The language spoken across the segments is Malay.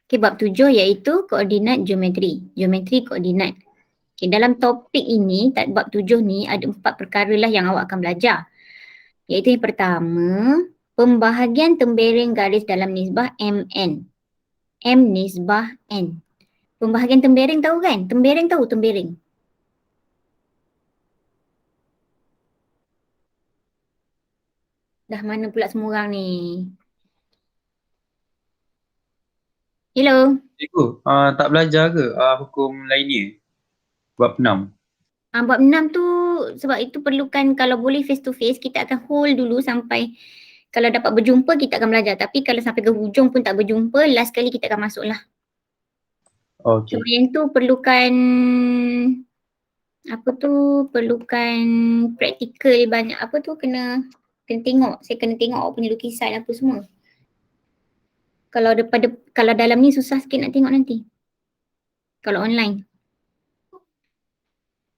Okay, bab 7 iaitu koordinat geometri. Geometri koordinat. Okay, dalam topik ini, bab 7 ni ada 4 perkara lah yang awak akan belajar. Iaitu yang pertama, pembahagian tembereng garis dalam nisbah MN. M nisbah N. Pembahagian tembereng tahu kan? Tembereng tahu tembereng. Dah mana pula semua orang ni? Hello? Cikgu, tak belajar ke hukum lainnya? Bab 6. Bab 6 tu sebab itu perlukan kalau boleh face to face kita akan hold dulu sampai kalau dapat berjumpa kita akan belajar. Tapi kalau sampai ke hujung pun tak berjumpa, last kali kita akan masuk lah. Okey. Sebab yang tu perlukan perlukan praktikal banyak kena tengok. Saya kena tengok awak punya lukisan apa semua. Kalau dalam ni susah sikit nak tengok nanti. Kalau online.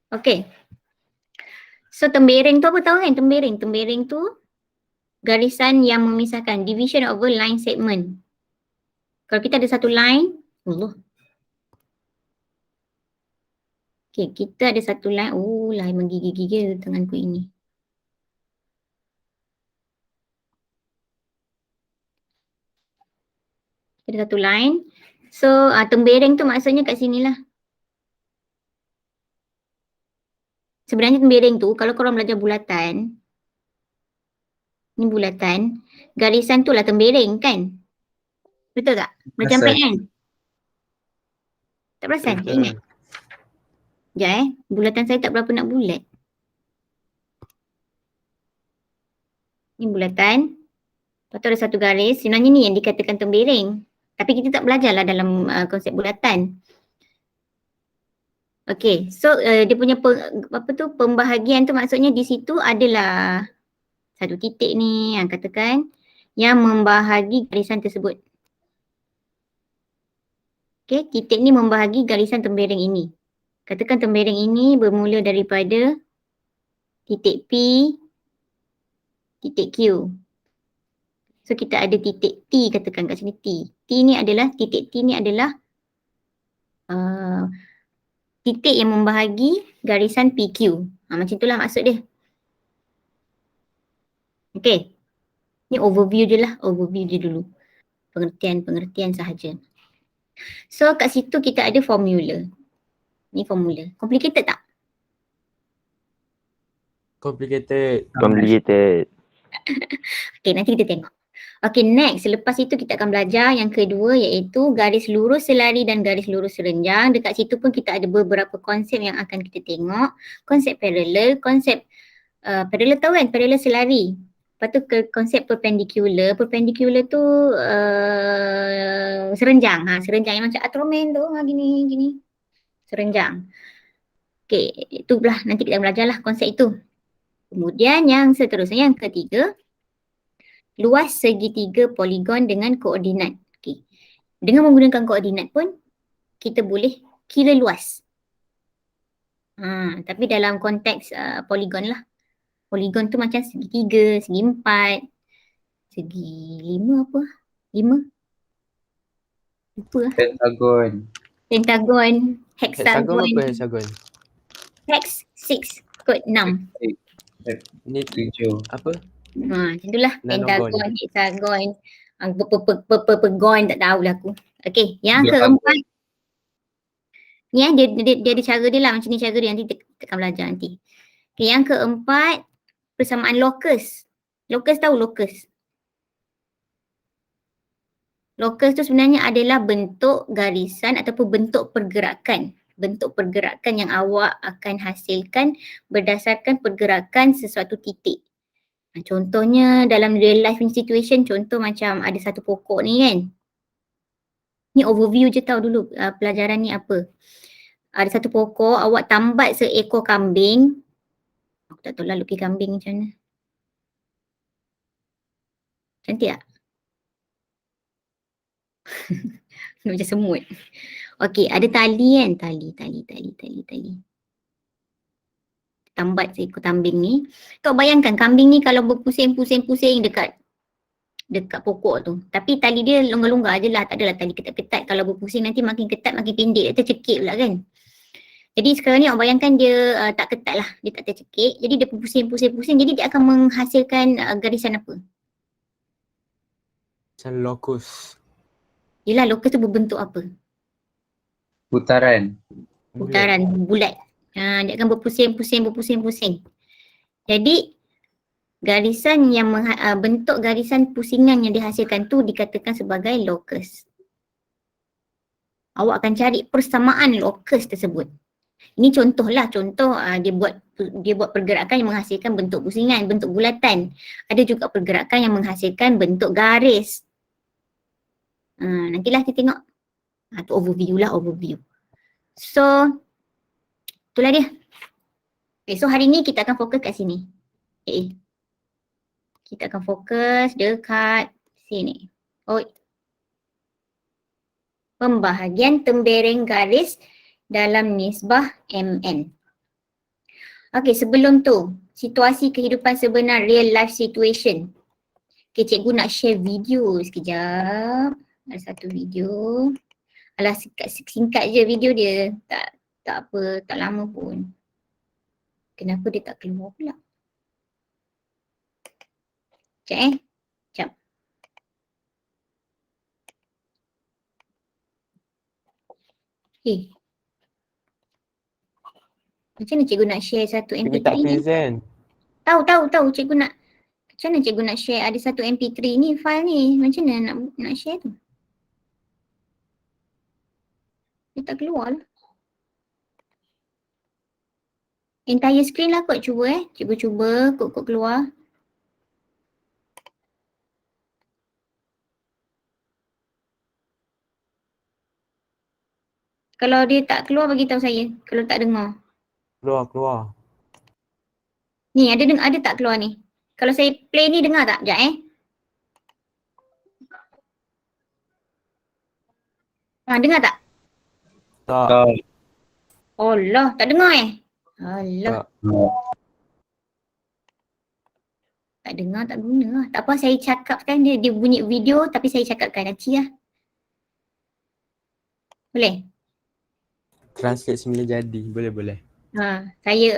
Okay. So tembereng tu apa tahu kan? Tembereng tu garisan yang memisahkan, division over line segment. Kalau kita ada satu line, okay, kita ada satu line, line menggigil-gigil tanganku ini. Ada satu line. So tembereng tu maksudnya kat sini lah. Sebenarnya tembereng tu kalau korang belajar bulatan, ni bulatan, garisan tu lah tembereng kan? Betul tak? Macam kan? Tak perasan? Tak ingat? Sekejap bulatan saya tak berapa nak bulat. Ni bulatan. Lepas tu ada satu garis. Sebenarnya ni yang dikatakan tembereng. Tapi kita tak belajar lah dalam konsep bulatan. Okay, so dia punya pembahagian tu maksudnya di situ adalah satu titik ni yang katakan yang membahagi garisan tersebut. Okay, titik ni membahagi garisan tembereng ini. Katakan tembereng ini bermula daripada titik P, titik Q. So kita ada titik T, katakan kat sini T. Titik T ni adalah titik yang membahagi garisan PQ. Macam itulah maksud dia. Okay. Ni overview je lah. Overview je dulu. Pengertian sahaja. So kat situ kita ada formula. Ni formula. Complicated tak? Complicated. Okay, nanti kita tengok. Okay, next. Selepas itu kita akan belajar yang kedua iaitu garis lurus selari dan garis lurus serenjang. Dekat situ pun kita ada beberapa konsep yang akan kita tengok. Konsep parallel, parallel tahu kan? Parallel selari. Lepas tu ke konsep perpendicular. Perpendicular tu serenjang. Serenjang yang macam atromen tu. Gini. Serenjang. Okay, itulah nanti kita belajar lah konsep itu. Kemudian yang seterusnya, yang ketiga, luas segitiga poligon dengan koordinat. Okay. Dengan menggunakan koordinat pun kita boleh kira luas. Tapi dalam konteks poligon lah. Poligon tu macam segi 3, segi 4, segi 5 apa? 5? Lupa lah. Pentagon. Hexagon. Apa hexagon? Hex 6 kot 6. Ini 7. Apa? Macam itulah. Pentagon, hexagon, pegon tak tahulah aku. Okay, yang keempat. Ni dia ada cara dia lah. Macam ni cara dia, nanti kita akan belajar nanti. Okay, yang keempat, persamaan locus. Locus tahu locus? Locus tu sebenarnya adalah bentuk garisan ataupun bentuk pergerakan. Bentuk pergerakan yang awak akan hasilkan berdasarkan pergerakan sesuatu titik. Contohnya dalam real life situation, contoh macam ada satu pokok ni kan. Ni overview je tahu dulu pelajaran ni apa. Ada satu pokok, awak tambat seekor kambing. Aku tak tahu lah lukis kambing macam mana. Cantik tak? Macam semut. Okey, ada tali kan? Tali. Tambat seekor kambing ni. Kau bayangkan kambing ni kalau berpusing-pusing dekat dekat pokok tu. Tapi tali dia longgar-longgar je lah, tak adalah tali ketat-ketat. Kalau berpusing nanti makin ketat makin pendek, dia tercekik pula kan. Jadi sekarang ni awak bayangkan dia tak ketat lah, dia tak tercekik. Jadi dia pusing-pusing-pusing, jadi dia akan menghasilkan garisan apa? Macam locus. Yelah, locus tu berbentuk apa? Putaran. Putaran bulat. Dia akan berpusing-pusing. Jadi garisan yang bentuk garisan pusingan yang dihasilkan tu dikatakan sebagai locus. Awak akan cari persamaan locus tersebut. Ini contohlah, dia buat pergerakan yang menghasilkan bentuk pusingan, bentuk bulatan. Ada juga pergerakan yang menghasilkan bentuk garis. Nantilah kita tengok. Tu overview. So, itulah dia. Okay, so hari ni kita akan fokus kat sini. Okay. Kita akan fokus dekat sini. Pembahagian tembereng garis dalam nisbah MN. Okay, sebelum tu, situasi kehidupan sebenar, real life situation. Okay, cikgu nak share video sekejap. Ada satu video. Alah, singkat je video dia. Tak apa, tak lama pun. Kenapa dia tak keluar pula? Sekejap. Macam mana cikgu nak share satu Cikgu MP3 tak ni? present. Tahu cikgu nak. Macam mana cikgu nak share ada satu MP3 ni, file ni. Macam mana nak share tu? Dia tak keluar lah. Entire screen lah kot cuba Cikgu cuba kot keluar. Kalau dia tak keluar bagi tahu saya. Kalau tak dengar. Keluar. Ni ada tak keluar ni? Kalau saya play ni dengar tak? Sekejap dengar tak? Tak. Allah, tak dengar Allah. Tak dengar, tak guna lah. Tak apa, saya cakapkan dia bunyi video tapi saya cakapkan nanti lah. Boleh? Translate semula jadi. Boleh. Saya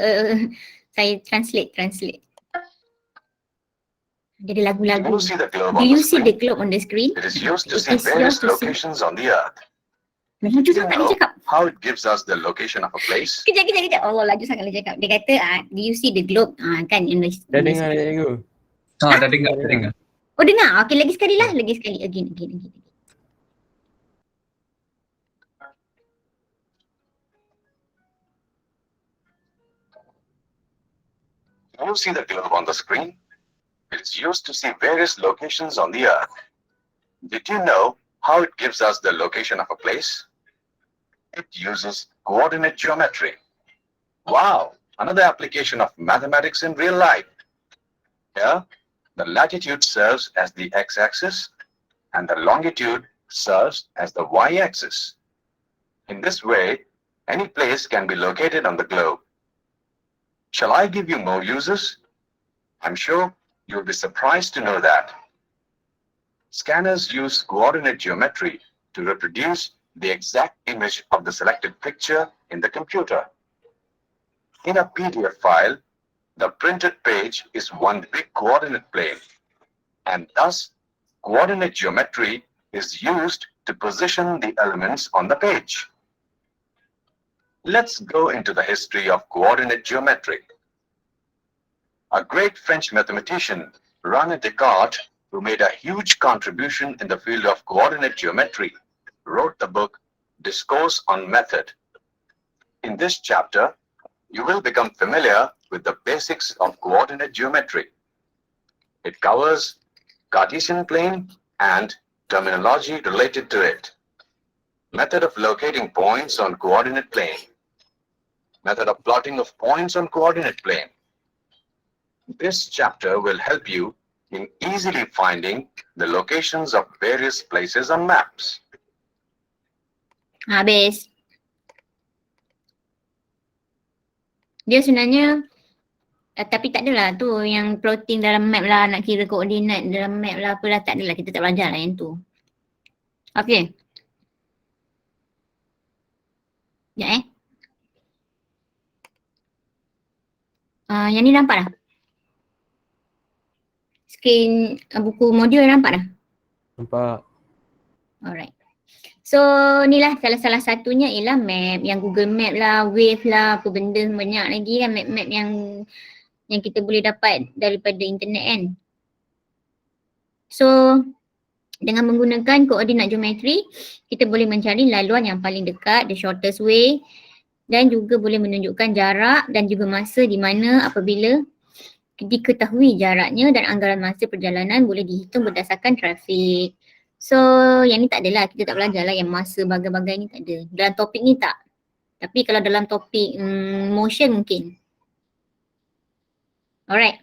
translate. Jadi lagu-lagu. Do you see the globe on the screen? It is used to see various locations on the earth. Laju Do you sangat dia know cakap. how it gives us the location of a place? Kejap. Allah, laju sangat dia cakap. Dia kata, do you see the globe? Kan? Dah dengar cikgu? Dah dengar. Oh, dengar? Okay, lagi sekali lah. Again. Do you see the globe on the screen? It is used to see various locations on the earth. Did you know how it gives us the location of a place? It uses coordinate geometry. Wow, another application of mathematics in real life. Here, the latitude serves as the x-axis and the longitude serves as the y-axis. In this way, any place can be located on the globe. Shall I give you more uses? I'm sure you'll be surprised to know that. Scanners use coordinate geometry to reproduce the exact image of the selected picture in the computer. In a PDF file, the printed page is one big coordinate plane, and thus coordinate geometry is used to position the elements on the page. Let's go into the history of coordinate geometry. A great French mathematician, René Descartes, who made a huge contribution in the field of coordinate geometry, wrote the book Discourse on Method. In this chapter, you will become familiar with the basics of coordinate geometry. It covers Cartesian plane and terminology related to it. Method of locating points on coordinate plane. Method of plotting of points on coordinate plane. This chapter will help you in easily finding the locations of various places on maps. Habis. Dia sebenarnya Tapi tak adalah tu yang plotting dalam map lah, nak kira koordinat dalam map lah apalah, tak adalah, kita tak belajar lah yang tu. Okay. Sekejap yang ni nampak dah? Screen buku modul nampak dah? Nampak. Alright. So ni lah salah satunya ialah map, yang Google Map lah, Wave lah, apa benda banyak lagi kan map-map yang kita boleh dapat daripada internet kan. So dengan menggunakan koordinat geometri, kita boleh mencari laluan yang paling dekat, the shortest way, dan juga boleh menunjukkan jarak dan juga masa di mana apabila diketahui jaraknya dan anggaran masa perjalanan boleh dihitung berdasarkan trafik. So yang ni tak adalah, kita tak belajar lah yang masa bagai-bagai ni tak ada. Dalam topik ni tak. Tapi kalau dalam topik motion mungkin. Alright.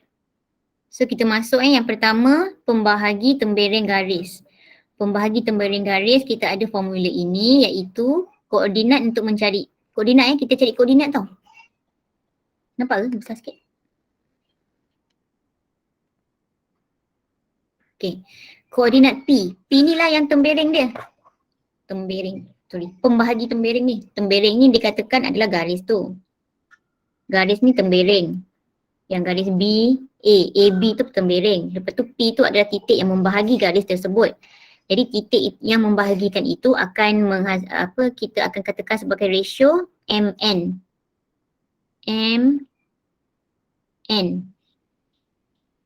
So kita masuk yang pertama, pembahagi tembereng garis. Pembahagi tembereng garis, kita ada formula ini iaitu koordinat untuk mencari. Koordinat kita cari koordinat tau. Nampak ke? Besar sikit. Okay. Koordinat P. P ni lah yang tembereng dia. Tembereng. Sorry. Pembahagi tembereng ni. Tembereng ni dikatakan adalah garis tu. Garis ni tembereng. Yang garis B, AB tu tembereng. Lepas tu P tu adalah titik yang membahagi garis tersebut. Jadi titik yang membahagikan itu akan kita akan katakan sebagai ratio MN. MN.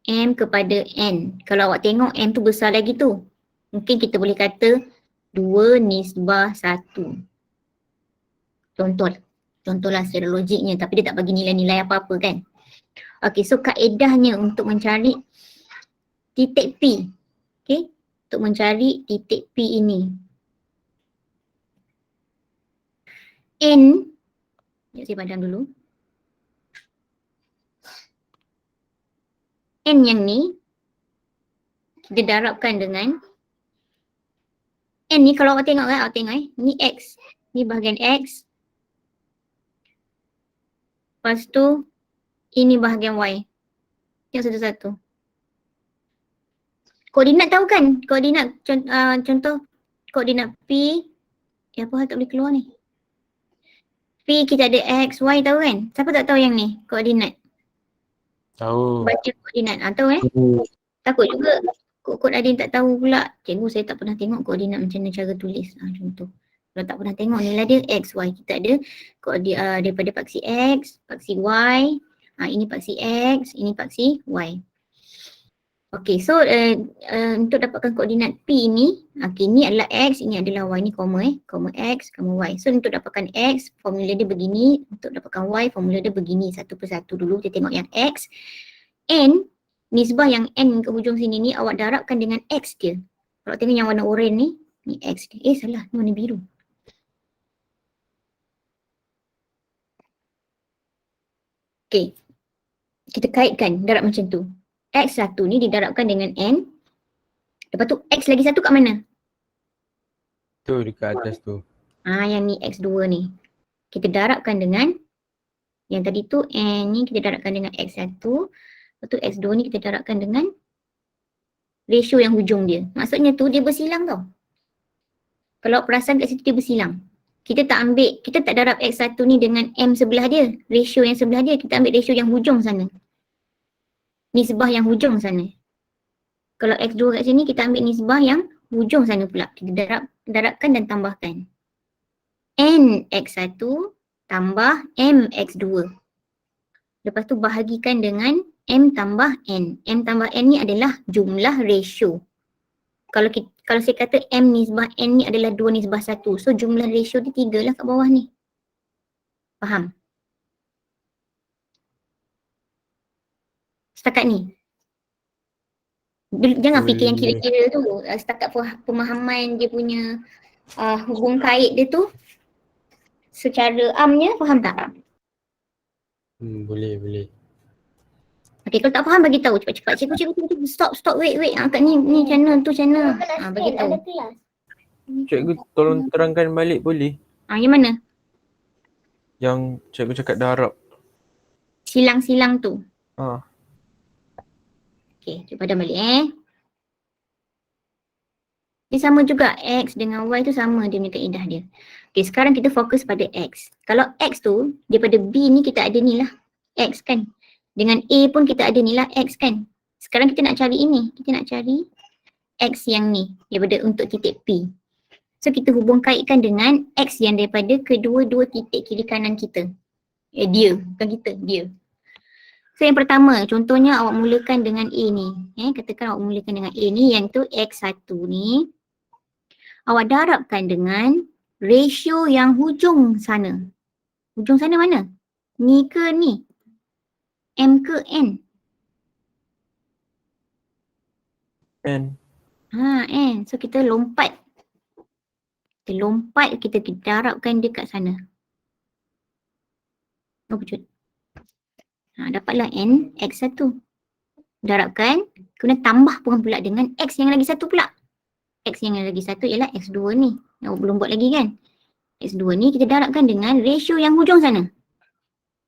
M kepada N. Kalau awak tengok M tu besar lagi tu. Mungkin kita boleh kata 2:1. Contohlah secara logiknya, tapi dia tak bagi nilai-nilai apa-apa kan. Okay, so kaedahnya untuk mencari titik P. Okay, untuk mencari titik P ini. N, saya padam dulu. N yang ni kita darabkan dengan N ni, kalau awak tengok ni X, ni bahagian X. Lepas tu ini bahagian Y. Yang satu-satu. Koordinat tahu kan? Koordinat contoh koordinat P. Apa hal tak boleh keluar ni? P kita ada X, Y tahu kan? Siapa tak tahu yang ni? Koordinat. Tahu. Baca koordinat. Tahu Takut juga kod ada yang tak tahu pula. Cikgu saya tak pernah tengok koordinat macam mana cara tulis. Contoh. Kalau tak pernah tengok ni lah dia X, Y. Kita ada daripada paksi X, paksi Y. Ini paksi X, ini paksi Y. Okay, so untuk dapatkan koordinat P ni, ni adalah X, ini adalah Y, ni koma X, koma Y. So untuk dapatkan X, formula dia begini. Untuk dapatkan Y, formula dia begini. Satu persatu dulu, kita tengok yang X. N, nisbah yang N ke hujung sini ni awak darabkan dengan X dia. Kalau tengok yang warna oranye ni X dia. Salah, ni warna biru. Okay, kita kaitkan darab macam tu. X1 ni didarabkan dengan N. Lepas tu X lagi satu kat mana? Tu dekat atas tu. Yang ni X2 ni. Kita darabkan dengan yang tadi tu N ni kita darabkan dengan X1. Lepas tu X2 ni kita darabkan dengan ratio yang hujung dia. Maksudnya tu dia bersilang tau. Kalau perasan kat situ dia bersilang. Kita tak darab X1 ni dengan M sebelah dia. Ratio yang sebelah dia, kita ambil ratio yang hujung sana. Nisbah yang hujung sana. Kalau X2 kat sini, kita ambil nisbah yang hujung sana pula. Kita darabkan dan tambahkan. N X1 tambah M X2. Lepas tu bahagikan dengan M tambah N. M tambah N ni adalah jumlah ratio. Kalau saya kata M nisbah N ni adalah 2:1. So jumlah ratio dia 3 lah kat bawah ni. Faham? Setakat ni. Jangan fikir yang kira-kira tu. Setakat pemahaman dia punya hubung kait dia tu. Secara amnya faham tak? Boleh. Okay, kalau tak faham bagi tahu cepat-cepat. Cikgu, stop, wait. Kat ni channel, tu channel. Bagi tahu. Cikgu tolong terangkan balik boleh? Yang mana? Yang cikgu cakap darab. Silang-silang tu. Okay, cuba padam balik Dia sama juga, X dengan Y tu sama dia punya kaedah dia. Okay, sekarang kita fokus pada X. Kalau X tu, daripada B ni kita ada ni lah, X kan. Dengan A pun kita ada ni lah, X kan. Sekarang kita nak cari ini, kita nak cari X yang ni, daripada untuk titik P. So kita hubung kaitkan dengan X yang daripada kedua-dua titik kiri kanan kita. Dia, bukan kita, dia. So yang pertama, contohnya awak mulakan dengan A ni. Katakan awak mulakan dengan A ni, yang tu X1 ni. Awak darabkan dengan ratio yang hujung sana. Hujung sana mana? Ni ke ni? M ke N? N. N. So kita lompat. Kita darabkan dia kat sana. Oh, wujud. Dapatlah N X1. Darabkan, kemudian tambah pula dengan X yang lagi satu pula. X yang lagi satu ialah X2 ni. Yang belum buat lagi kan. X2 ni kita darabkan dengan ratio yang hujung sana.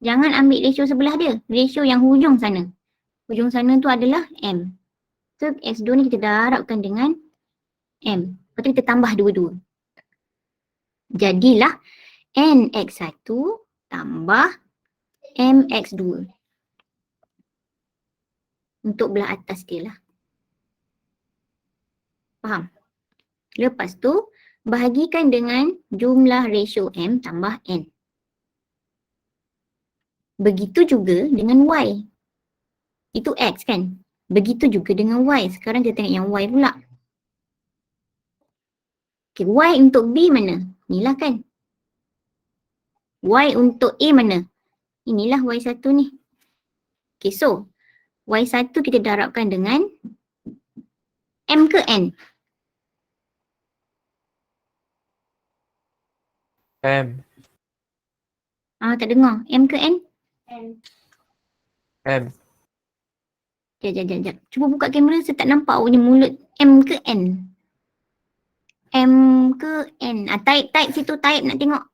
Jangan ambil ratio sebelah dia. Ratio yang hujung sana. Hujung sana tu adalah M. So X2 ni kita darabkan dengan M. Lepas tu kita tambah dua-dua. Jadilah NX1 tambah MX2. Untuk belah atas dia lah. Faham? Lepas tu, bahagikan dengan jumlah ratio M tambah N. Begitu juga dengan Y. Itu X kan? Begitu juga dengan Y. Sekarang kita tengok yang Y pula. Okay, Y untuk B mana? Inilah kan? Y untuk A mana? Inilah Y1 ni. Okay, so Y1 kita darabkan dengan M ke N? M. Tak dengar. M ke N? M. Sekejap. Cuba buka kamera, saya tak nampak awak punya mulut. M ke N? M ke N? Type situ, type nak tengok.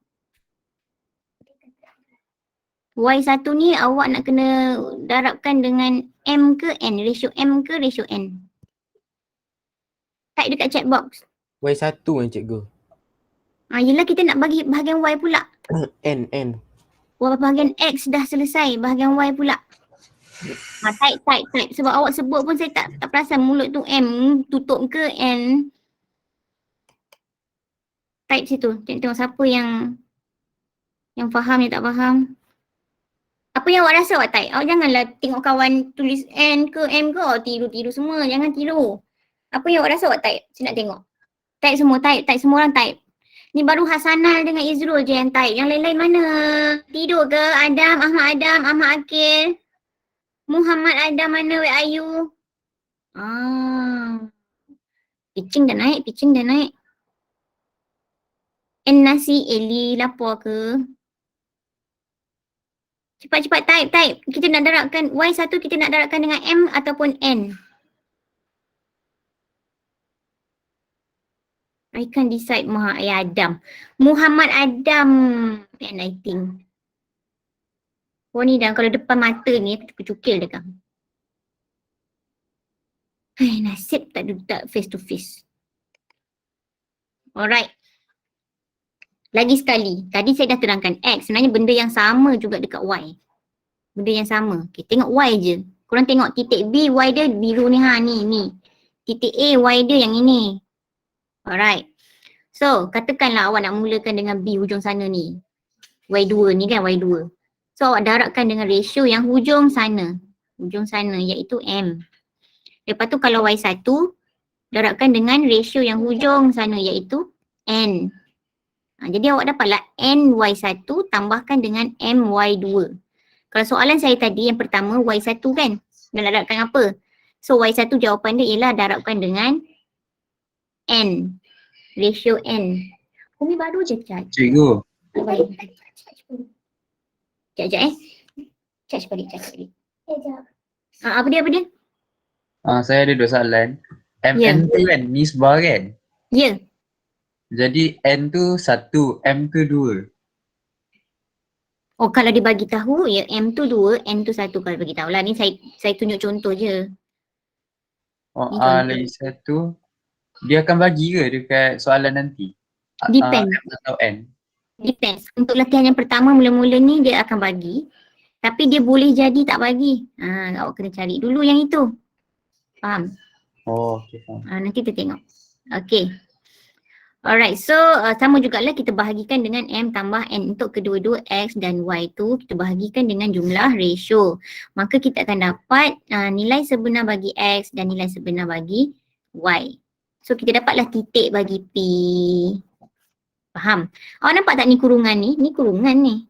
Y1 ni awak nak kena darabkan dengan M ke N? Ratio M ke ratio N? Type dekat chat box. Y1 kan cikgu. Yelah kita nak bagi bahagian Y pula. N. Bahagian X dah selesai, bahagian Y pula. Type. Sebab awak sebut pun saya tak perasan mulut tu M tutup ke N. Type situ. Tengok siapa yang faham, yang tak faham. Apa yang awak rasa awak type? Awak janganlah tengok kawan tulis N ke M ke, tiru semua. Jangan tiru. Apa yang awak rasa awak type? Saya nak tengok. Type semua, type semua orang type. Ni baru Hasanal dengan Izrul je yang type. Yang lain-lain mana? Tidur ke? Ahmad Akil. Muhammad Adam mana? Where are you? Pitching dah naik. Nasi Eli lapor ke? Cepat type. Kita nak darabkan Y1 kita nak darabkan dengan M ataupun N. I can't decide Muhammad Adam. And I think. Oh ni dah kalau depan mata ni kecukil dah kan. Nasib tak duduk face to face. Alright. Lagi sekali. Tadi saya dah terangkan X. Sebenarnya benda yang sama juga dekat Y. Benda yang sama. Okay, tengok Y je. Korang tengok titik B, Y dia biru ni ni. Titik A, Y dia yang ini. Alright. So, katakanlah awak nak mulakan dengan B hujung sana ni. Y2 ni kan, Y2. So, awak darabkan dengan ratio yang hujung sana. Hujung sana iaitu M. Lepas tu kalau Y1, darabkan dengan ratio yang hujung sana iaitu N. Jadi awak dapatlah NY1 tambahkan dengan MY2. Kalau soalan saya tadi yang pertama Y1 kan, dan darabkan apa? So Y1 jawapan dia ialah darabkan dengan N. Ratio N. Umi baru je charge. Cikgu. Sekejap. Charge balik. Apa dia? Saya ada 2 soalan. Ya. MN tu kan nisbah kan? Ya. Jadi N tu 1, M tu 2. Oh kalau dia bagi tahu ya M tu 2, N tu 1 kalau bagi tahu lah. Ni saya tunjuk contoh je. Oh, Ni contoh. lagi satu, dia akan bagi ke dekat soalan nanti? Depend. M atau N? Depends. Untuk latihan yang pertama mula-mula ni dia akan bagi. Tapi dia boleh jadi tak bagi. Awak kena cari dulu yang itu. Faham? Oh, okay, faham. Nanti kita tengok. Okay. Alright, so sama jugalah kita bahagikan dengan M tambah N untuk kedua-dua X dan Y tu kita bahagikan dengan jumlah ratio. Maka kita akan dapat nilai sebenar bagi X dan nilai sebenar bagi Y. So kita dapatlah titik bagi P. Faham? Awak nampak tak ni kurungan ni? Ni kurungan ni.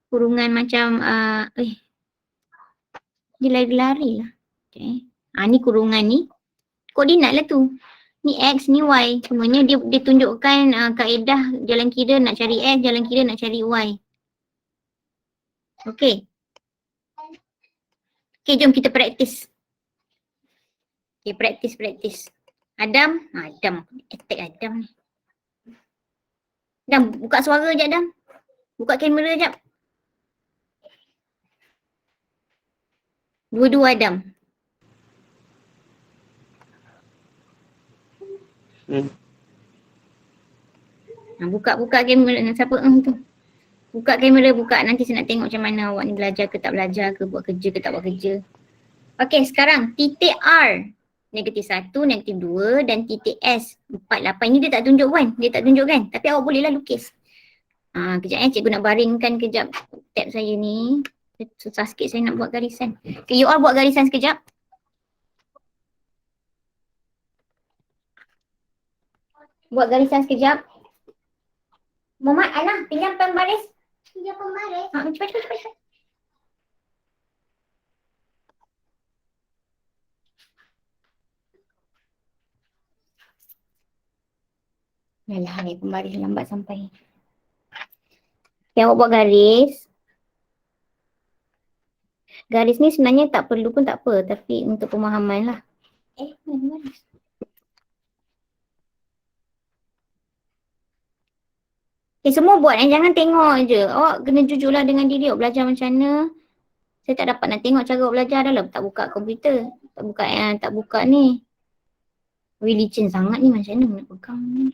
Kurungan macam, dia lari-lari lah. Okay. Ni kurungan ni. Koordinat lah tu. Ni X, ni Y. Semuanya dia tunjukkan kaedah jalan kira nak cari X, jalan kira nak cari Y. Okay. Okay, jom kita praktis. Okay, praktis. Adam. Adam. Attack Adam ni. Adam, buka suara je Adam. Buka kamera jap. Dua-dua Adam. Buka kamera siapa tu. Buka kamera, buka. Nanti saya nak tengok macam mana awak ni belajar ke tak belajar ke, buat kerja ke tak buat kerja. Okey, sekarang titik R. -1, -2 dan titik S 4, 8. Ini dia tak tunjuk kan? Dia tak tunjuk kan? Tapi awak bolehlah lukis. Kejap cikgu nak baringkan kejap tab saya ni. Susah sikit saya nak buat garisan. Okay, you all buat garisan sekejap. Buat garisan sekejap. Muhammad, Ana, pinjam pembaris. Pinjam pembaris? Cepat. Yalah, ni pembaris lambat sampai. Okay, awak buat garis. Garis ni sebenarnya tak perlu pun tak apa, tapi untuk pemahaman lah. Mana garis? Okay, semua buat jangan tengok je. Awak kena jujurlah dengan diri awak belajar macam mana. Saya tak dapat nak tengok cara awak belajar dah lah. Tak buka komputer. Tak buka ni. Licin sangat ni, macam mana nak pegang ni.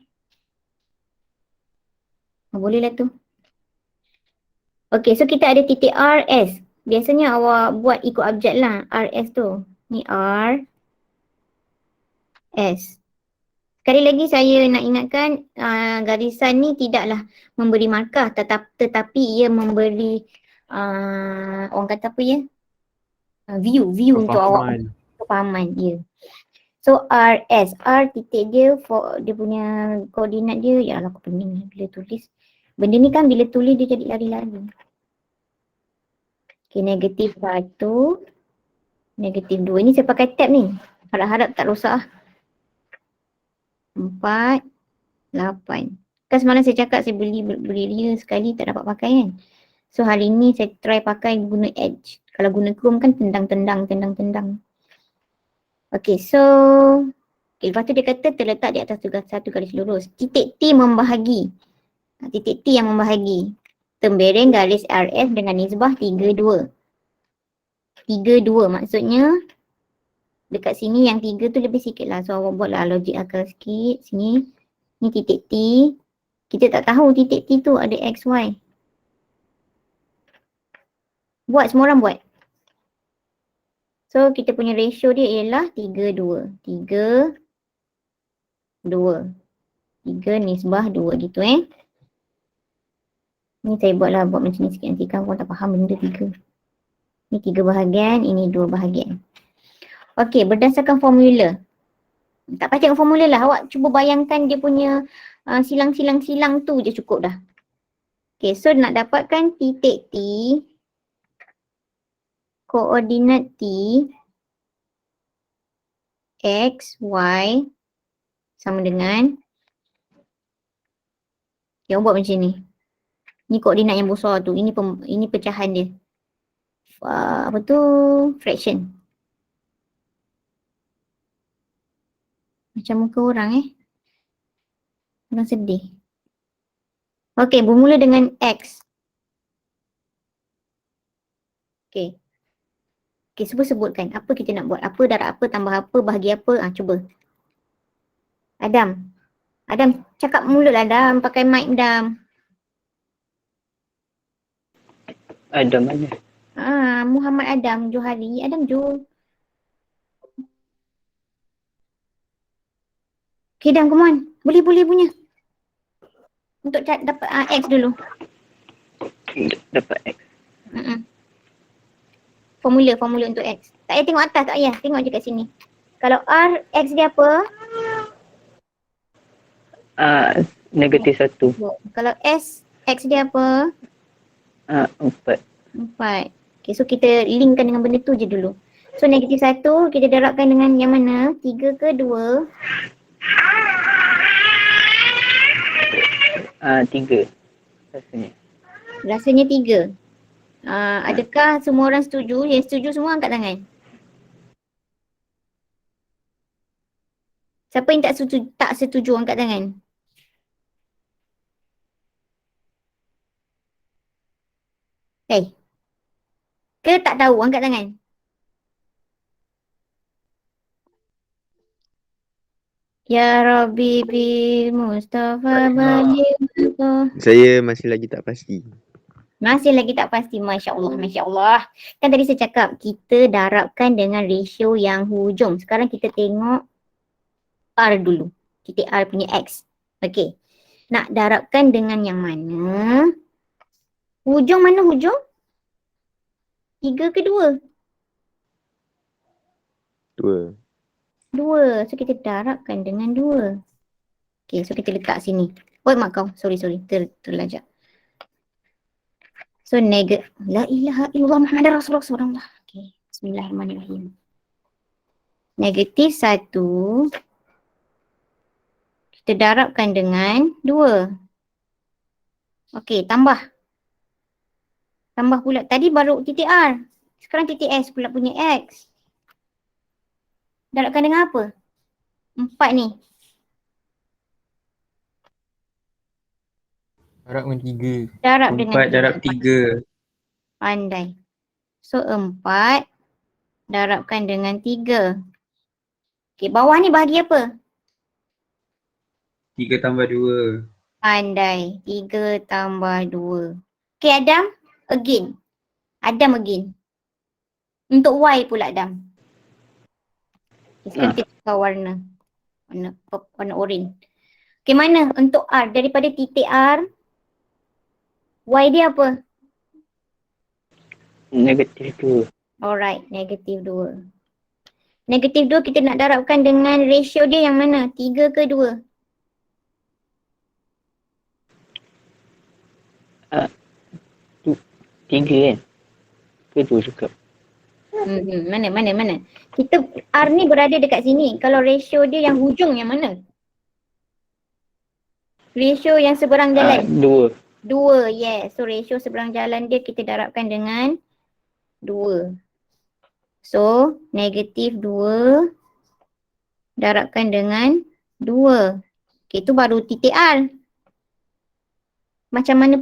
Boleh lah tu. Okay, so kita ada titik R, S. Biasanya awak buat ikut abjad lah. R, S tu. Ni R, S. Sekali lagi saya nak ingatkan garisan ni tidaklah memberi markah tetapi ia memberi orang kata apa ya? View untuk awak. Kepahaman dia. So R, S. R titik dia dia punya koordinat dia. Ya Allah, aku pening bila tulis. Benda ni kan bila tulis dia jadi lari-lari. Okay, -1, -2. Ini saya pakai tab ni. Harap-harap tak rosak. 4, 8. Kan semalam saya cakap saya beli dia sekali tak dapat pakai kan. So hari ni saya try pakai guna Edge. Kalau guna Chrome kan tendang. Okay, so lepas tu dia kata terletak di atas tugas satu garis lurus. Titik T membahagi. Titik T yang membahagi. Tembereng garis RS dengan nisbah 3,2. 3,2 maksudnya dekat sini yang 3 tu lebih sikit lah. So awak buatlah logik akal sikit. Sini. Ni titik T. Kita tak tahu titik T tu ada X, Y. Buat, semua orang buat. So kita punya ratio dia ialah 3, 2. 3, 2. 3 nisbah 2 gitu Ni saya buat macam ni sikit nanti kan korang tak faham benda 3. Ni 3 bahagian, ini 2 bahagian. Okey, berdasarkan formula. Tak payah tengok formula lah, awak cuba bayangkan dia punya silang-silang tu je cukup dah. Okey, so nak dapatkan titik T, koordinat T, X, Y sama dengan, okay, awak buat macam ni. Ni koordinat yang besar tu, ini pecahan dia. Apa tu? Fraction. Macam muka orang Orang sedih. Okey, bermula dengan X. Okay. Okay, cuba sebutkan apa kita nak buat. Apa, darab apa, tambah apa, bahagi apa. Cuba. Adam. Adam, cakap mulut lah Adam. Pakai mic Adam. Ada mana? Muhammad Adam Johari. Adam Jo. Okay, Adam, come on. Boleh punya. Untuk dapat X dulu. Dapat X. Formula untuk X. Tak payah tengok atas, tak payah. Tengok je kat sini. Kalau R, X dia apa? -1. Kalau S, X dia apa? 4. 4. Okay, so kita linkkan dengan benda tu je dulu. So -1 kita darabkan dengan yang mana? 3 ke 2? 3 rasanya. Rasanya 3. Adakah semua orang setuju? Yang setuju semua angkat tangan. Siapa yang tak setuju angkat tangan? Hey. Ke tak tahu angkat tangan? Ya Rabbi bi Mustafa balik. Saya masih lagi tak pasti. Masih lagi tak pasti. Masya Allah, Masya Allah. Kan tadi saya cakap kita darabkan dengan ratio yang hujung. Sekarang kita tengok R dulu. Titik R punya X. Okey. Nak darabkan dengan yang mana? Hujung mana hujung? 3 ke 2? 2. 2. So kita darabkan dengan 2. Okey, so kita letak sini. Oh mak kau. Sorry. Terlajak. So la ilaha illallah Muhammadar Rasulullah. Okey. Bismillahirrahmanirrahim. -1 kita darabkan dengan 2. Okey, tambah. Tambah pula. Tadi baru titik R. Sekarang titik S pula punya X. Darabkan dengan apa? 4 ni. Darab dengan 3. Darab dengan 4 darab 3. Pandai. So 4 darabkan dengan 3. Okey, bawah ni bahagi apa? 3 tambah 2. Pandai. 3 tambah 2. Okey, Adam. Again. Untuk Y pula Adam. Okay, sekarang kita tukar warna. Warna oren. Okey, mana untuk R? Daripada titik R, Y dia apa? -2. Alright, -2. -2 kita nak darabkan dengan ratio dia yang mana? 3 ke 2? 3 kan? Ke 2 juga? Mana? Kita R ni berada dekat sini. Kalau ratio dia yang hujung yang mana? Ratio yang seberang jalan. 2. 2, yes. So ratio seberang jalan dia kita darabkan dengan 2. So -2 darabkan dengan 2. Okay, itu baru titik R. Bagaimana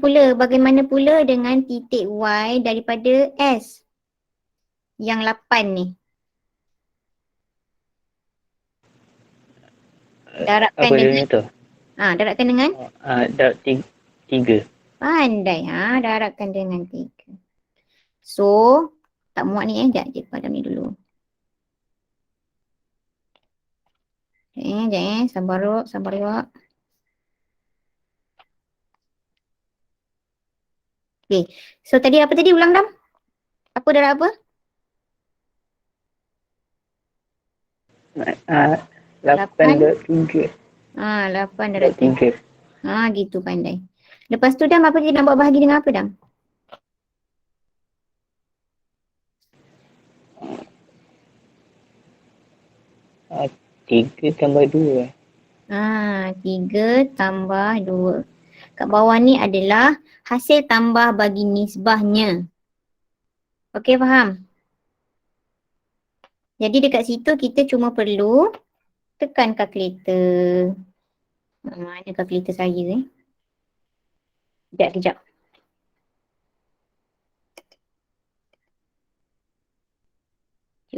pula dengan titik Y daripada S? Yang 8 ni. Darabkan Apa dengan dia tu? darabkan dengan Darab 3. pandai. Darabkan dengan 3. So, tak muat ni sekejap je padam ni dulu. Sekejap sabar juga. Okay, so tadi apa tadi ulang Dam? Apa darab apa? 8 darab 3. 8 darab 3. 3. Gitu pandai. Lepas tu Dam, apa dia nak buat bahagi dengan apa Dam? 3 tambah 2. 3 tambah 2. Kat bawah ni adalah hasil tambah bagi nisbahnya. Okey, faham? Jadi dekat situ kita cuma perlu tekan kalkulator. Mana kalkulator saya ni? Kejap.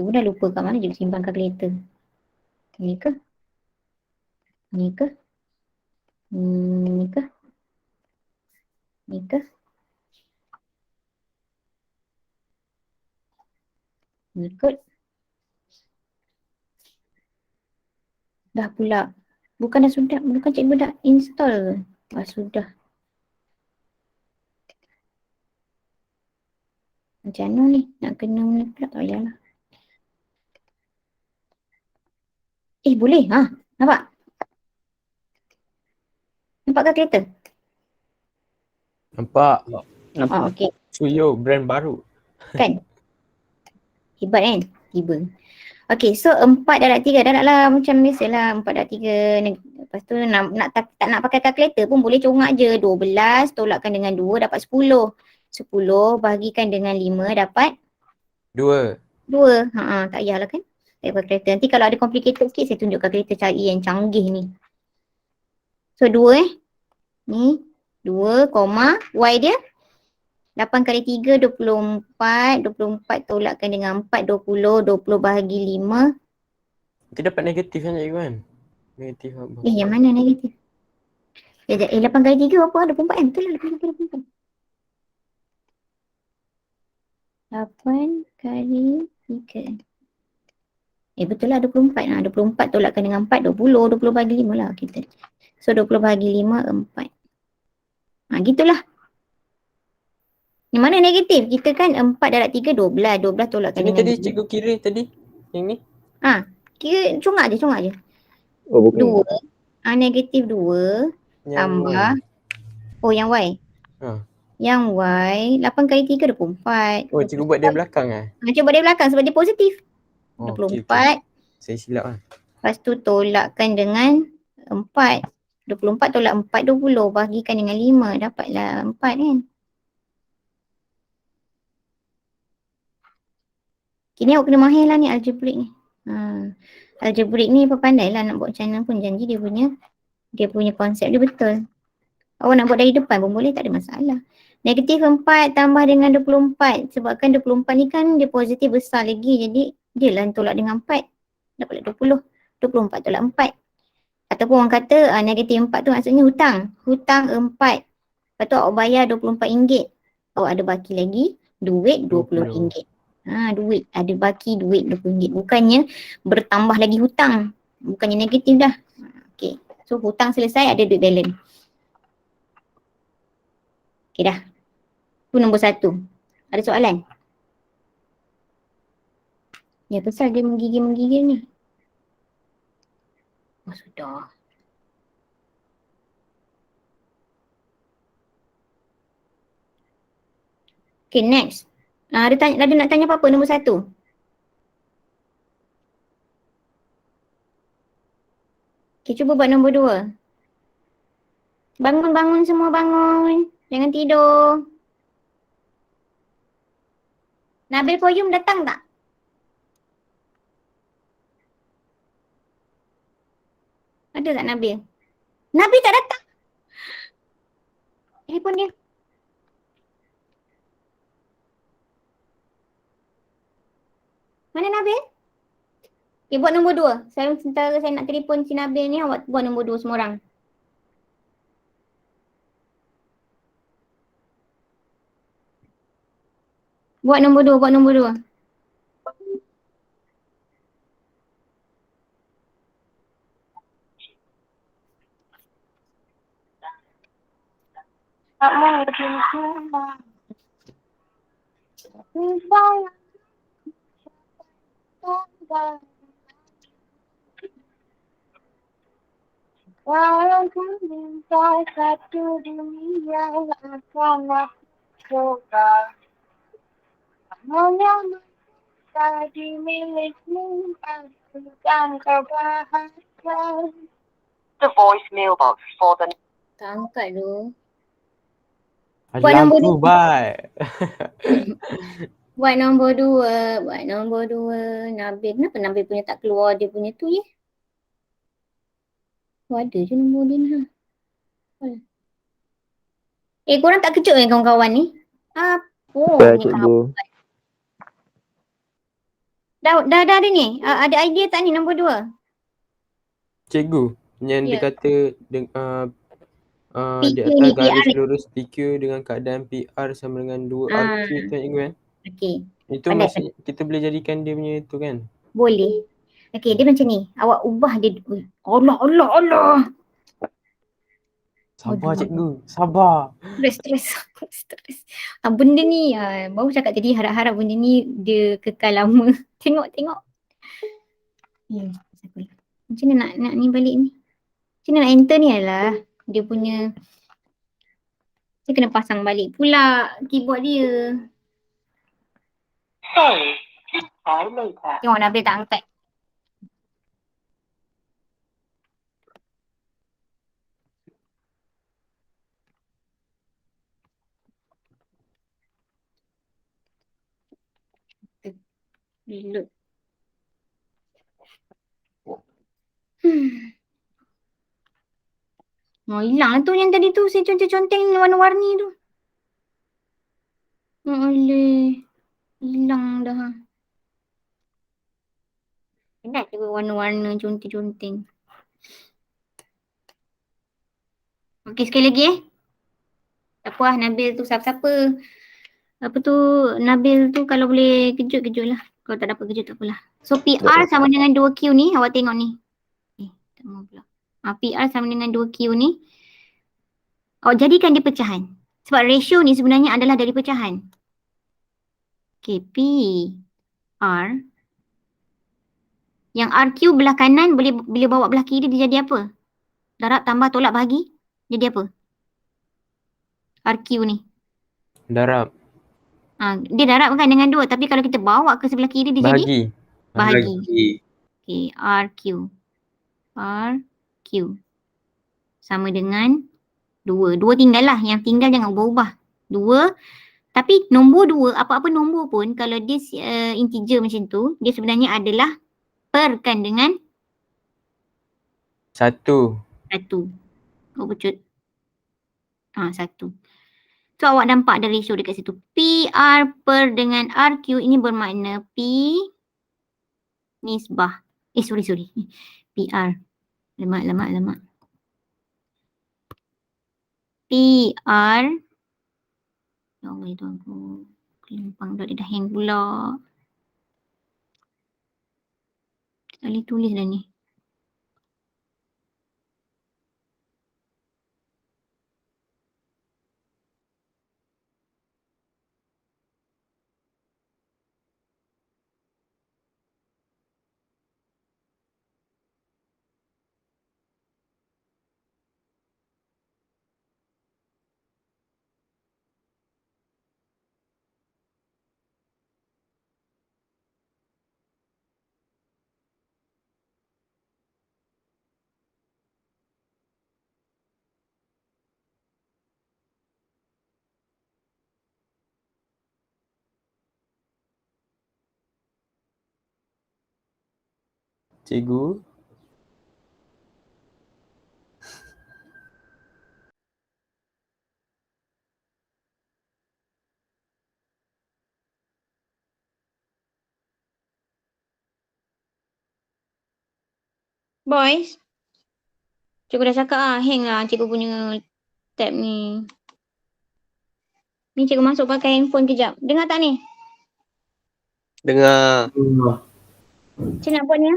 Cikgu dah lupa kat mana cikgu simpan kalkulator. Ni ke? Ni ke? Ni ke? Ni ke? Ni kot. Dah pula. Bukan cikgu dah install ke? Sudah. Macam mana ni? Nak kena ni pula tak payahlah. Boleh. Nampak? Nampak kalkulator? Nampak. Okey. Suyo brand baru. Kan? Hebat kan? Tiba. Okey, so 4 darab 3 dah lah macam biasalah 4 darab 3. Lepas tu tak nak pakai kalkulator pun boleh congak je. 12 tolakkan dengan 2 dapat 10. 10 bahagikan dengan 5 dapat 2. 2. Tak payahlah kan? Tak pakai kalkulator. Nanti kalau ada complicated sikit saya tunjuk kalkulator cari yang canggih ni. So 2 ni 2, Y dia 8 kali 3, 24. 24 tolakkan dengan 4, 20. 20 bahagi 5. Kita dapat negatif kan cikgu kan? Negatif apa? Yang mana negatif? 8 kali 3 berapa? 24 kan? Betul lah 24. 8 kali 3. Betul lah 24. 24 tolakkan dengan 4, 20. 20 bahagi 5 lah kita. So 20 bahagi 5, 4. Gitulah. Yang mana negatif? Kita kan 4 darab 3, 12. 12 tolakkan Ini dengan tadi cikgu kira tadi. Yang ni. Kira congak je. Oh bukan. 2. Negatif 2 tambah. Yang Y. Yang Y 8 kali 3, 24. Oh cikgu buat dia belakang Cikgu buat dia belakang sebab dia positif. 24. Okay. Saya silap Lepas tu tolakkan dengan 4. 24 tolak 4, 20. Bahagikan dengan 5. Dapatlah 4 kan. Kini awak kena mahir lah ni algebrik ni. Algebrik ni pandai lah nak buat channel pun. Janji dia punya konsep dia betul. Awak nak buat dari depan pun boleh, tak ada masalah. Negatif 4 tambah dengan 24. Sebabkan 24 ni kan dia positif besar lagi. Jadi dia lah tolak dengan 4. Dapatlah 20. 24 tolak 4. Ataupun orang kata negatif 4 tu maksudnya hutang. Hutang 4. Lepas tu awak bayar RM24. Awak ada baki lagi duit RM20. Duit. Ada baki duit RM20. Bukannya bertambah lagi hutang. Bukannya negatif dah. Okay. So hutang selesai, ada duit balance. Okay dah. Itu nombor 1. Ada soalan? Ya pasal dia menggigil-menggigil ni. Sudah. Okay, next. Ada nak tanya apa-apa nombor 1? Okay, cuba buat nombor 2. Bangun semua bangun. Jangan tidur. Nabil Poyum datang tak? Ada tak Nabil? Nabil tak datang. Telefon dia. Mana Nabil? Okay, buat nombor 2. Sementara saya nak telefon si Nabil ni, awak buat nombor 2 semua orang. Buat nombor 2. Walaupun minta satu dunia akan aku coba. Hanya menjadi milikmu, aku dan kau bahagia. The voicemail box for the Angkat tu. Ada lampu baik. Buat nombor 2. Nabil, kenapa Nabil punya tak keluar dia punya tu ya? Ada je nombor dia ni. Korang tak kejut kan kawan-kawan ni? Apa? Ya cikgu. Dah ada ni? Ada idea tak ni nombor 2? Cikgu, yang dia Ya. kata di PQ atas ni, garis PR ni. lurus PQ dengan keadaan PR sama dengan 2 Ah. RQ tu cikgu kan? Okey, Itu Pandai, maksudnya kita boleh jadikan dia punya tu kan? boleh. Okey, dia macam ni. Awak ubah dia. Allah. Sabar Aduh. cikgu, sabar. Stres. Benda ni baru cakap tadi harap-harap benda ni dia kekal lama. Tengok. Macam mana nak ni balik ni? Macam mana nak enter ni adalah dia punya, dia kena pasang balik pula keyboard dia. Sorry, please try later. Tengok Nabil tak angkat. Reload. Oh, hilang lah tu yang tadi tu saya conteng-conteng warna-warni tu. Oleh. Hilang dah. Penat juga warna-warna conteng-conteng. Okey, sekali lagi Tak apa lah Nabil tu siapa-siapa. Apa tu Nabil tu kalau boleh kejut lah. Kalau tak dapat kejut tak apalah. So PR sama dengan 2Q ni, awak tengok ni. Tak mau pula. PR sama dengan 2Q ni. Awak jadikan dia pecahan. Sebab ratio ni sebenarnya adalah dari pecahan. Okay, P, R. Yang RQ belah kanan bila bawa belah kiri dia jadi apa? Darab tambah tolak bahagi. Jadi apa? RQ ni. Darab. Dia darab kan dengan 2. Tapi kalau kita bawa ke sebelah kiri dia jadi? Bahagi. Okay, RQ. Sama dengan 2. 2 tinggal lah. Yang tinggal jangan ubah-ubah. 2. Tapi nombor 2, apa-apa nombor pun kalau dia integer macam tu, dia sebenarnya adalah perkan dengan 1. 1. Oh becut. 1. So awak nampak ada ratio dekat situ. PR per dengan RQ ini bermakna P nisbah. Sorry. PR. Lemak. PR. Ya Allah itu aku. Kelimpang dah dia dah hang pula. Tak boleh tulis dah ni. Cikgu. Boys. Cikgu dah cakap hang lah cikgu punya tab ni. Ni cikgu masuk pakai handphone kejap. Dengar tak ni? Dengar. Macam nak buat ni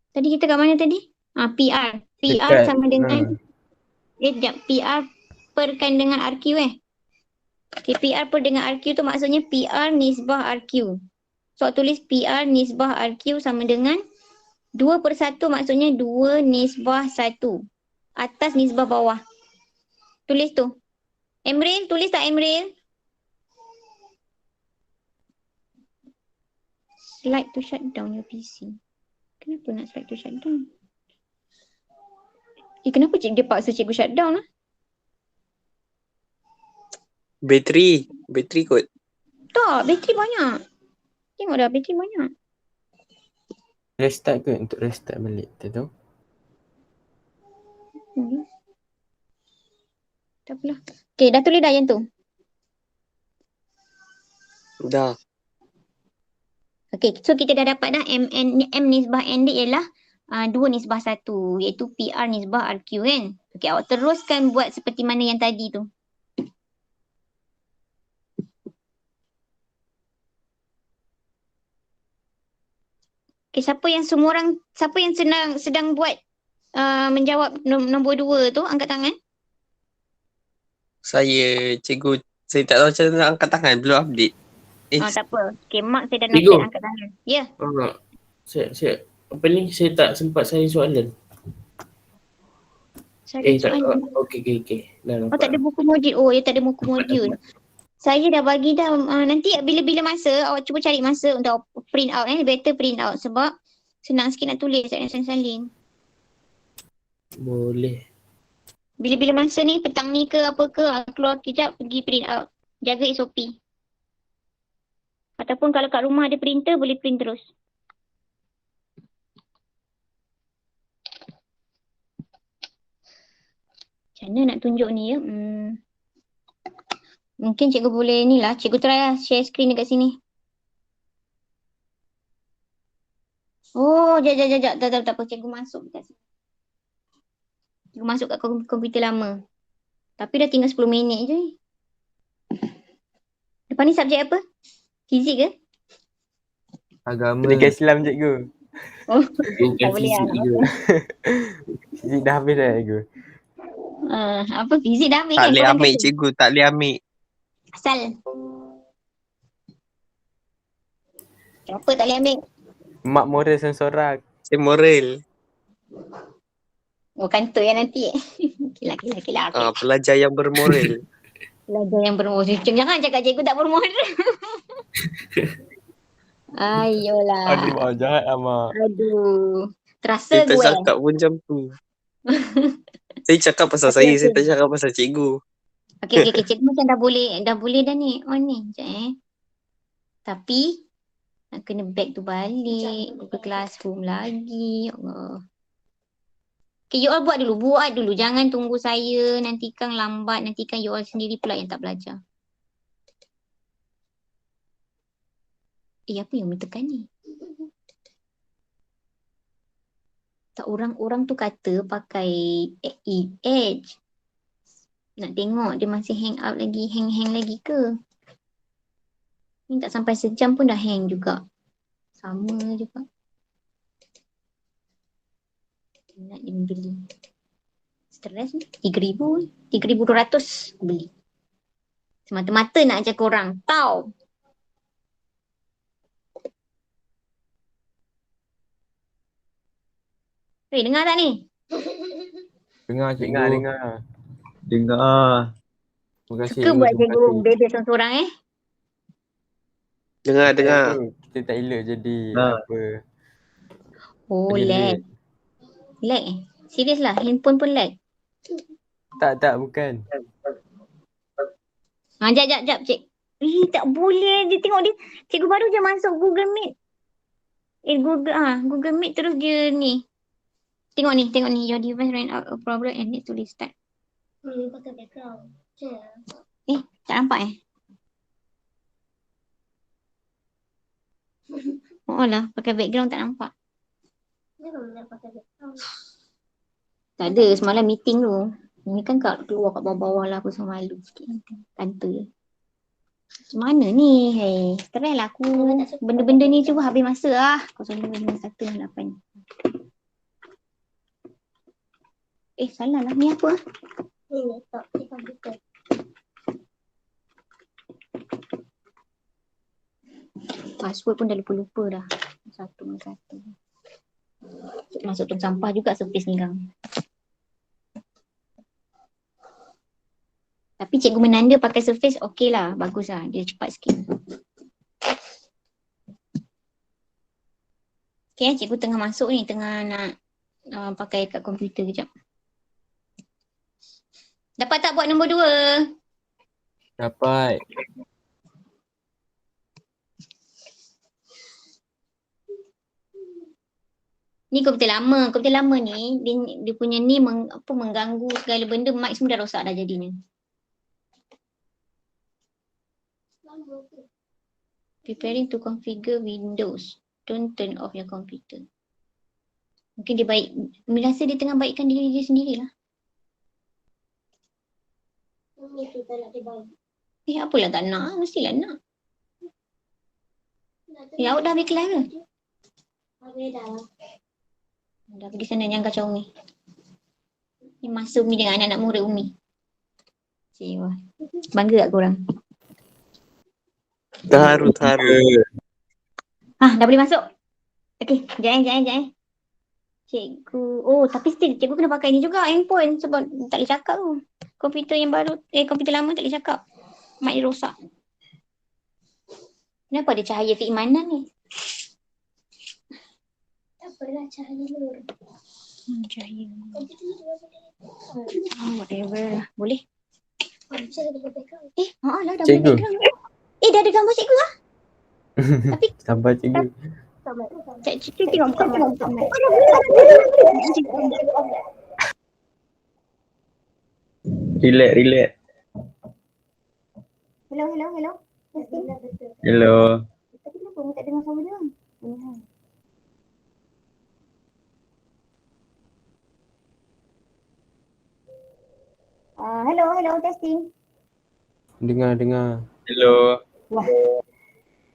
Tadi kita kat mana tadi? PR. PR Dekat, sama dengan PR perkan dengan RQ Okay, PR per dengan RQ tu maksudnya PR nisbah RQ. So tulis PR nisbah RQ sama dengan 2/1 maksudnya 2 nisbah 1. Atas nisbah bawah. Tulis tu. Emril, tulis tak Emril? Slide to shut down your PC. Kenapa nak slide to shut down? Kenapa dia paksa cikgu shut down lah? Bateri kot. Tak, bateri banyak. Tengok dah, bateri banyak. Restart ke untuk restart balik? Tak tahu. Tak apalah. Okay, dah tulis dah yang tu. Dah. Okay, so kita dah dapat dah M nisbah N dia ialah 2 nisbah 1 iaitu PR nisbah RQ kan. Okay, awak teruskan buat seperti mana yang tadi tu. Okay, siapa yang sedang buat menjawab nombor 2 tu, angkat tangan. Saya cikgu, saya tak tahu macam mana nak angkat tangan, belum update. Tak apa. Okay, Mark saya dah Cikgu. noted angkat tangan. Ya. Saya apa ni, saya tak sempat saya soalan. Tak. Okey. Dah Oh, nampak. tak ada buku modul. Oh, ya tak ada buku modul. Saya dah bagi dah. Nanti bila-bila masa, awak cuba cari masa untuk print out. Better print out sebab senang sikit nak tulis, tak nak salin-salin. Boleh. Bila-bila masa ni, petang ni ke apa ke, keluar kejap, pergi print out. Jaga SOP. Ataupun kalau kat rumah ada printer, boleh print terus. Macam mana nak tunjuk ni ya? Mungkin cikgu boleh ni lah. Cikgu try lah share screen dekat sini. Oh, jap. Tak apa. Cikgu masuk dekat sini. Cikgu masuk kat komputer lama. Tapi dah tinggal 10 minit je. Lepas ni subjek apa? Fizik ke? Agama. Pendidikan Islam cikgu. Oh, Bukan tak boleh fizik lah. je. Fizik dah habis dah cikgu. Apa fizik dah ambil Tak kan? boleh Korang ambil kata. cikgu, tak boleh ambil. Asal. Kenapa tak boleh ambil? Mak moral seorang. Saya moral. Oh, kantor yang nanti. Kila. Okay. Pelajar yang bermoral. Pelajar yang bermoral. Jangan cakap cikgu tak bermoral. Ayolah. Aduh, mak jahat lah mak. Aduh. Terasa Saya tak gue. cakap pun macam tu. Saya cakap pasal saya tak cakap pasal cikgu. Okay. Cikgu macam dah boleh dah ni. On ni. Sekejap Tapi, nak kena back tu balik. Google Classroom lagi. Ya Allah. Okay, you all buat dulu. Jangan tunggu saya. Nantikan lambat. Nantikan you all sendiri pula yang tak belajar. Apa yang mentekan ni? Tak, orang tu kata pakai Edge. Nak tengok dia masih hang lagi ke? Ni tak sampai sejam pun dah hang juga. Sama je Pak. Nak dia beli. Stres ni. 3,000. 3,200 beli. Semata-mata nak ajar korang. Tahu. Dengar tak ni? Dengar cikgu. Dengar. Terima kasih. Suka buat cikgu bebel seorang-seorang Dengar. Kita tak elok jadi apa. Oh, Delete. lag Serius lah, handphone pun lag. Tak bukan. Jap, cik. Tak boleh. Dia tengok dia. Cikgu baru je masuk Google Meet. Google Meet terus dia ni. Tengok ni. Your device ran out of problem and need to restart. Pakai background. Tak nampak Oh lah, pakai background tak nampak. Tak ada, semalam meeting tu. Ini kan keluar kat bawah-bawah lah, aku sama malu sikit. Kantor. Macam mana ni? Try lah aku. Benda-benda ni cuba habis masa lah. 055168. Salah lah. Ni apa? Laptop. Komputer. Password pun dah lupa-lupa dah. Satu. Masuk tong sampah juga Surface ni kan. Tapi cikgu menanda pakai Surface okey lah. Bagus lah. Dia cepat sikit. Okay, cikgu tengah masuk ni. Tengah nak pakai kat komputer kejap. Dapat tak buat nombor 2? Dapat. Ni komputer lama. Komputer lama ni, dia punya ni mengganggu segala benda. Mic semua dah rosak dah jadinya. Preparing to configure Windows. Don't turn off your computer. Mungkin dia baik, rasa dia tengah baikkan diri dia sendirilah. Apalah tak nak, mestilah nak. Awak dah habis kelas ke? Dah pergi sana jangan kacau Umi. Ni masa Umi dengan anak-anak murid Umi. Cik, wah. Bangga tak korang? Terharu. Dah boleh masuk. Okey, sekejap. Cikgu, tapi still cikgu kena pakai ni juga handphone sebab tak boleh cakap tu. Komputer yang baru, komputer lama tak boleh cakap. Mic dia rosak. Kenapa ada cahaya keimanan ni? Tak apalah cahaya nur. Cahaya. Whatever lah. Boleh? Lah dah Cikgu. boleh background. Dah ada gambar cikgu lah. Sabar cikgu. Cikgu tengok buka mic. Relax. Hello. Hello. Tapi kenapa Umi tak dengar suara dia? Hello, testing. Dengar. Hello.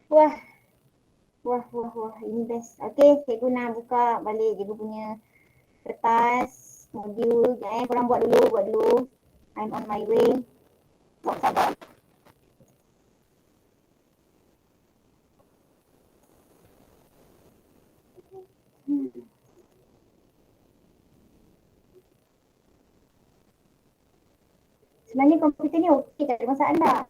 Wah, ini best. Okey, cikgu nak buka balik cikgu punya kertas, modul. Korang buat dulu. I'm on my way. Sabar. Sebenarnya komputer ni okey, tak ada masalah.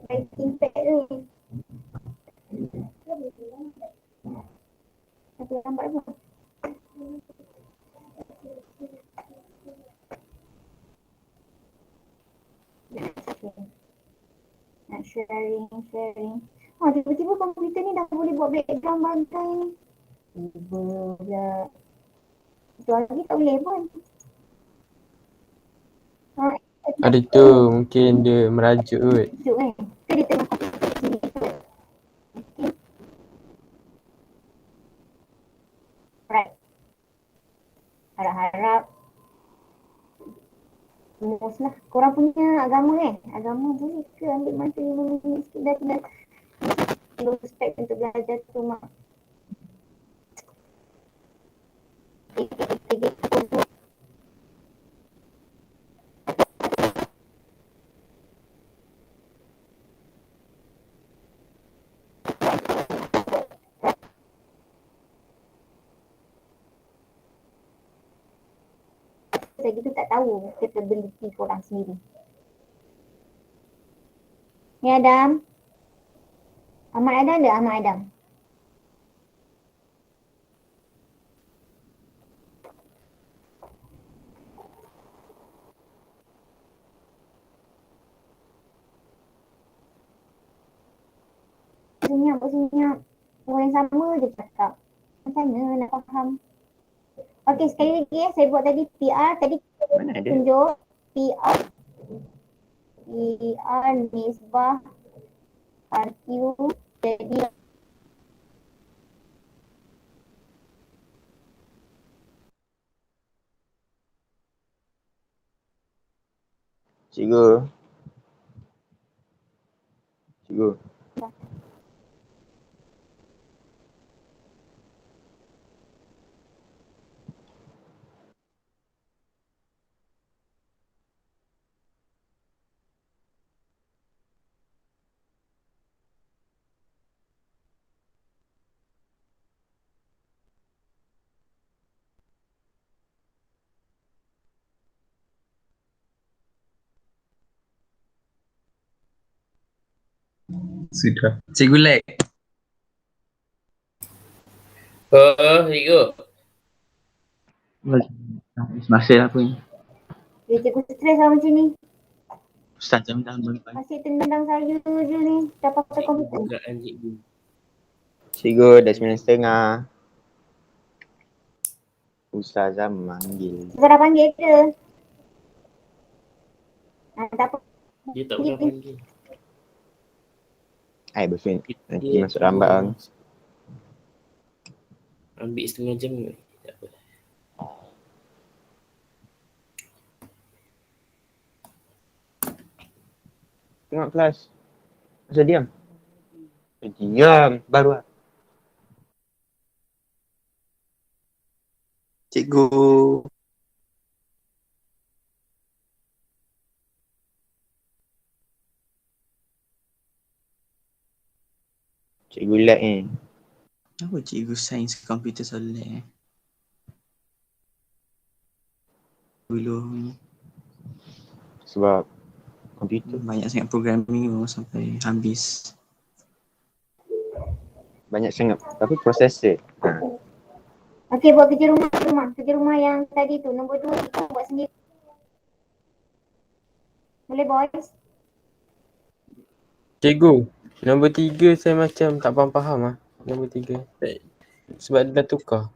Writing pad ni. Aku lambat apa? Nak sharing. Tiba-tiba komputer ni dah boleh buat background bagai ni. Tiba pula. Satu lagi tak boleh pun. Ada tu mungkin dia merajuk kot. Sejuk kan? Ke dia tengah sini kot? Right. Harap-harap smooth lah. Korang punya agama kan? Agama boleh ke ambil masa 5 minit sikit dah kena respect untuk belajar tu mak. Saya gitu tak tahu capability korang sendiri. Ni Adam. Ahmad Adam ada? Ahmad Adam. Senyap. Orang yang sama je cakap. Macam mana nak faham? Okey, sekali lagi saya buat tadi PR. Tadi kita tunjuk PR Misbah RQ. Jadi Cikgu. Sudah. Cikgu lag. Cikgu. Masih apa ni? dia cikgu stres lah macam ni. Ustaz jam dah berlepas. Masih tendang saya je ni. Dah pakai komputer. Bukaan cikgu. Cikgu dah 9.30. Ustazah memanggil. Saya dah panggil ke? Tak apa. Dia tak pernah panggil. Hai boyfriend. Nanti Dia masuk lambat bang. ambil setengah jam ke? Tak apa. Tengok kelas. Masa diam. Diam. Baru lah. Cikgu. Cikgu lag ni. Apa cikgu sains komputer soleh? Dulu ni Sebab komputer. banyak sangat programming tu sampai habis. Banyak sangat. Tapi prosesor. Okey, buat kerja rumah. Kerja rumah yang tadi tu. Nombor 2 kita buat sendiri. Boleh boys? Cikgu, nombor 3 saya macam tak faham lah. Nombor 3. Sebab dia dah tukar.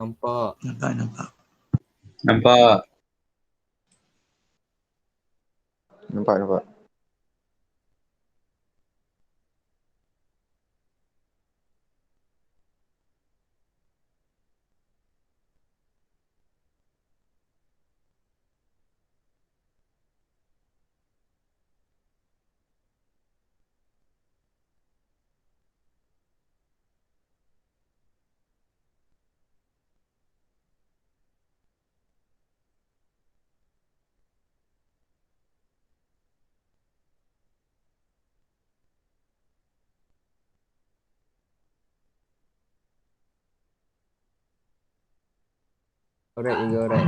Nampak. Nampak. Nampak. Nampak. Alright, cikgu, alright.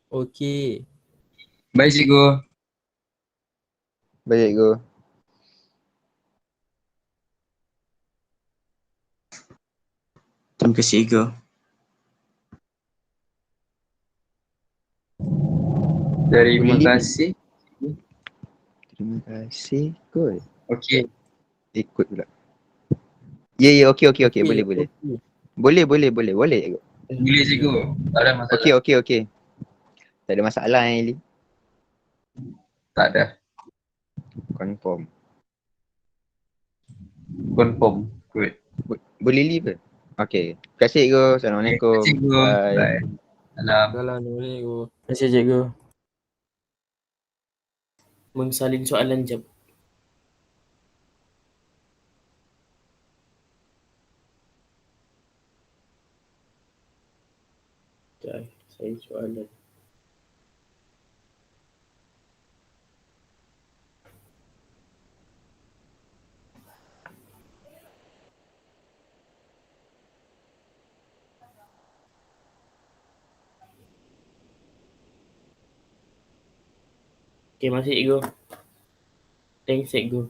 Okey. Baik cikgu. Baik, cikgu. Terima kasih cikgu. Terima Boleh kasih. Terima kasih. Good. Okey. Ikut pula. Ya, okey. Boleh. Boleh, cikgu. Boleh cikgu. Tak ada masalah. Okey. Tak ada masalah ni. Tak ada. Confirm. Confirm. Good. Boleh leave ke? Okey. Terima kasih, cikgu. Assalamualaikum. Cikgu. Bye. Bye. Salam. Assalamualaikum. Terima kasih, cikgu. Mengsalin soalan jap. Sekejap, salin soalan. Okay, masih cikgu. Thanks cikgu.